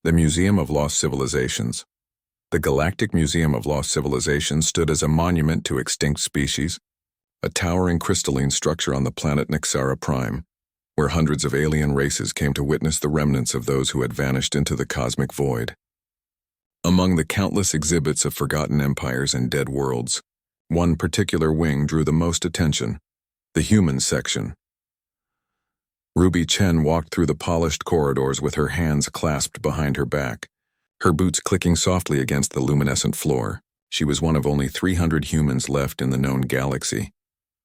The Museum of Lost Civilizations. The Galactic Museum of Lost Civilizations stood as a monument to extinct species, a towering crystalline structure on the planet Nixara Prime, where hundreds of alien races came to witness the remnants of those who had vanished into the cosmic void. Among the countless exhibits of forgotten empires and dead worlds, one particular wing drew the most attention: the human section. Ruby Chen walked through the polished corridors with her hands clasped behind her back, her boots clicking softly against the luminescent floor. She was one of only 300 humans left in the known galaxy,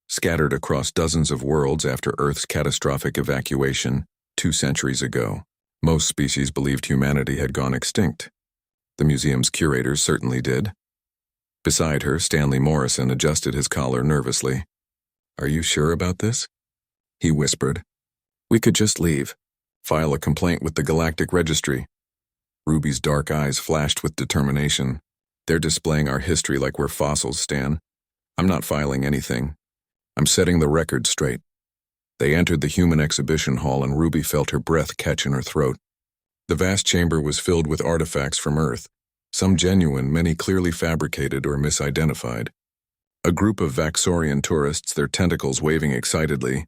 scattered across dozens of worlds after Earth's catastrophic evacuation 2 centuries ago. Most species believed humanity had gone extinct. The museum's curators certainly did. Beside her, Stanley Morrison adjusted his collar nervously. "Are you sure about this?" he whispered. "We could just leave. File a complaint with the Galactic Registry." Ruby's dark eyes flashed with determination. "They're displaying our history like we're fossils, Stan. I'm not filing anything. I'm setting the record straight." They entered the human exhibition hall and Ruby felt her breath catch in her throat. The vast chamber was filled with artifacts from Earth, some genuine, many clearly fabricated or misidentified. A group of Vaxorian tourists, their tentacles waving excitedly,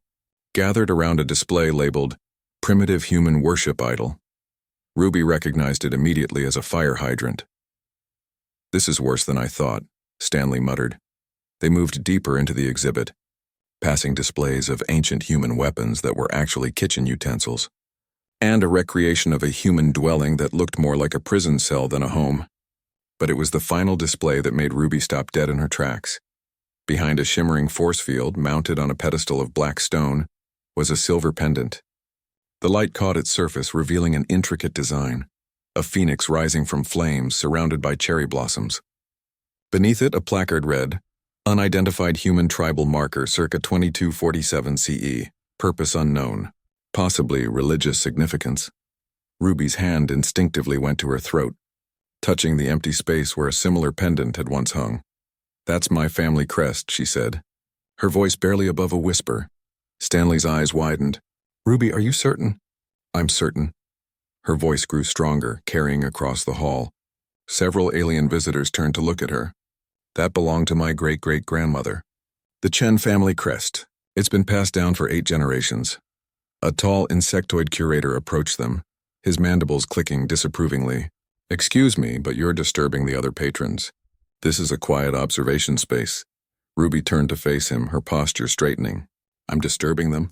gathered around a display labeled "Primitive Human Worship Idol." Ruby recognized it immediately as a fire hydrant. "This is worse than I thought," Stanley muttered. They moved deeper into the exhibit, passing displays of ancient human weapons that were actually kitchen utensils, and a recreation of a human dwelling that looked more like a prison cell than a home. But it was the final display that made Ruby stop dead in her tracks. Behind a shimmering force field mounted on a pedestal of black stone was a silver pendant. The light caught its surface, revealing an intricate design, a phoenix rising from flames surrounded by cherry blossoms. Beneath it, a placard read, "Unidentified human tribal marker circa 2247 CE, purpose unknown, possibly religious significance." Ruby's hand instinctively went to her throat, touching the empty space where a similar pendant had once hung. "That's my family crest," she said, her voice barely above a whisper. Stanley's eyes widened. "Ruby, are you certain?" "I'm certain." Her voice grew stronger, carrying across the hall. Several alien visitors turned to look at her. "That belonged to my great-great-grandmother. The Chen family crest. It's been passed down for 8 generations. A tall insectoid curator approached them, his mandibles clicking disapprovingly. "Excuse me, but you're disturbing the other patrons. This is a quiet observation space." Ruby turned to face him, her posture straightening. "I'm disturbing them?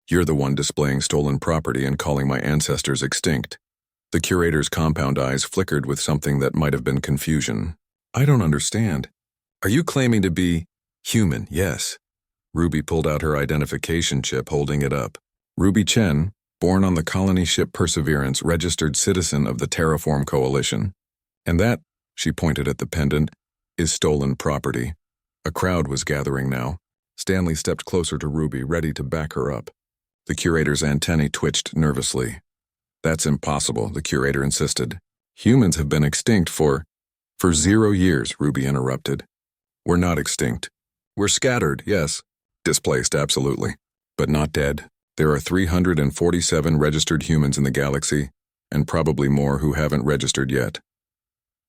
You're the one displaying stolen property and calling my ancestors extinct." The curator's compound eyes flickered with something that might have been confusion. "I don't understand. Are you claiming to be human?" "Yes." Ruby pulled out her identification chip, holding it up. "Ruby Chen, born on the colony ship Perseverance, registered citizen of the Terraform Coalition. And that," she pointed at the pendant, "is stolen property." A crowd was gathering now. Stanley stepped closer to Ruby, ready to back her up. The curator's antennae twitched nervously. "That's impossible," the curator insisted. "Humans have been extinct for 0 years," Ruby interrupted. "We're not extinct. We're scattered, yes. Displaced, absolutely. But not dead. There are 347 registered humans in the galaxy, and probably more who haven't registered yet."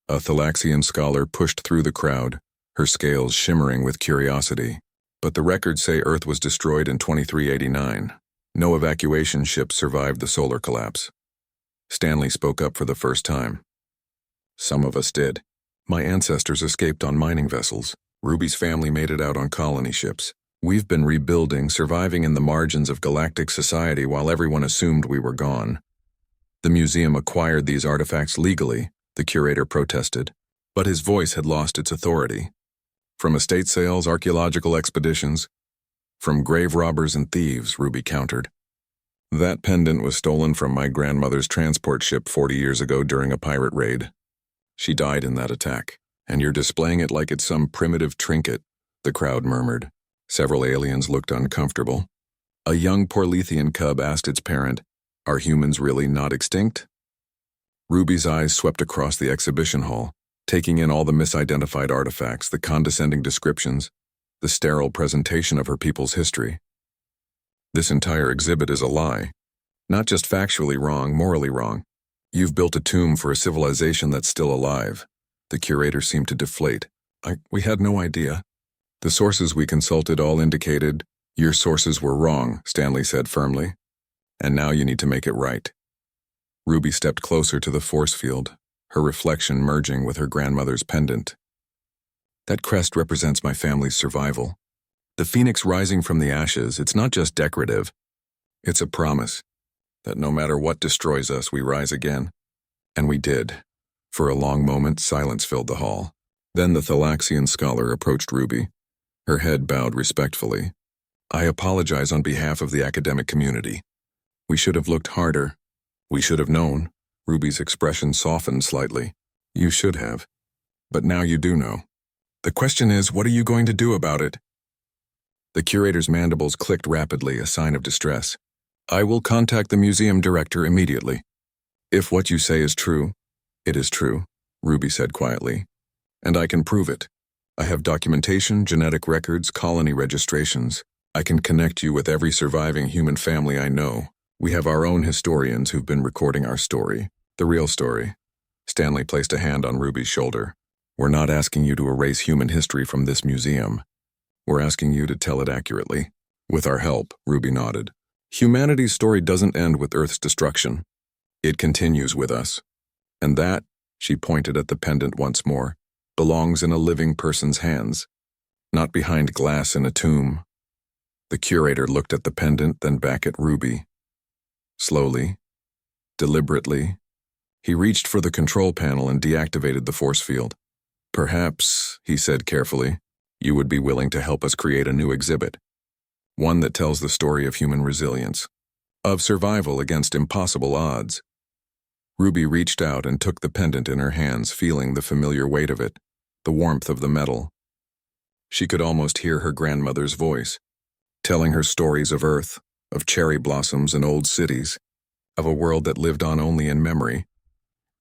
A Thalaxian scholar pushed through the crowd, her scales shimmering with curiosity. "But the records say Earth was destroyed in 2389. No evacuation ships survived the solar collapse." Stanley spoke up for the first time. "Some of us did. My ancestors escaped on mining vessels. Ruby's family made it out on colony ships. We've been rebuilding, surviving in the margins of galactic society while everyone assumed we were gone." "The museum acquired these artifacts legally," the curator protested, but his voice had lost its authority. "From estate sales, archaeological expeditions, from grave robbers and thieves," Ruby countered. "That pendant was stolen from my grandmother's transport ship 40 years ago during a pirate raid. She died in that attack, and you're displaying it like it's some primitive trinket," the crowd murmured. Several aliens looked uncomfortable. A young Porlethian cub asked its parent, "Are humans really not extinct?" Ruby's eyes swept across the exhibition hall, taking in all the misidentified artifacts, the condescending descriptions, the sterile presentation of her people's history. "This entire exhibit is a lie. Not just factually wrong, morally wrong. You've built a tomb for a civilization that's still alive. The curator seemed to deflate. We had no idea. The sources we consulted all indicated, your sources were wrong, Stanley said firmly. And now you need to make it right. Ruby stepped closer to the force field, her reflection merging with her grandmother's pendant. That crest represents my family's survival. The phoenix rising from the ashes, it's not just decorative. It's a promise that no matter what destroys us, we rise again. And we did. For a long moment, silence filled the hall. Then the Thalaxian scholar approached Ruby. Her head bowed respectfully. I apologize on behalf of the academic community. We should have looked harder. We should have known. Ruby's expression softened slightly. You should have. But now you do know. The question is, what are you going to do about it? The curator's mandibles clicked rapidly, a sign of distress. I will contact the museum director immediately. If what you say is true, it is true, Ruby said quietly. And I can prove it. I have documentation, genetic records, colony registrations. I can connect you with every surviving human family I know. We have our own historians who've been recording our story, the real story. Stanley placed a hand on Ruby's shoulder. We're not asking you to erase human history from this museum. We're asking you to tell it accurately. With our help, Ruby nodded. Humanity's story doesn't end with Earth's destruction. It continues with us. And that, she pointed at the pendant once more, belongs in a living person's hands, not behind glass in a tomb. The curator looked at the pendant, then back at Ruby. Slowly, deliberately, he reached for the control panel and deactivated the force field. Perhaps, he said carefully, you would be willing to help us create a new exhibit. One that tells the story of human resilience, of survival against impossible odds. Ruby reached out and took the pendant in her hands, feeling the familiar weight of it, the warmth of the metal. She could almost hear her grandmother's voice, telling her stories of Earth, of cherry blossoms and old cities, of a world that lived on only in memory.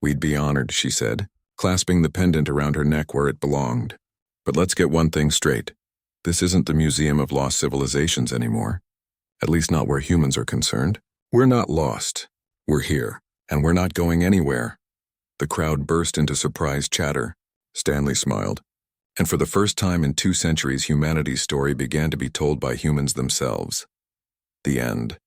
We'd be honored, she said, clasping the pendant around her neck where it belonged. But let's get one thing straight. This isn't the Museum of Lost Civilizations anymore. At least not where humans are concerned. We're not lost. We're here, and we're not going anywhere. The crowd burst into surprised chatter. Stanley smiled. And for the first time in 2 centuries, humanity's story began to be told by humans themselves. The end.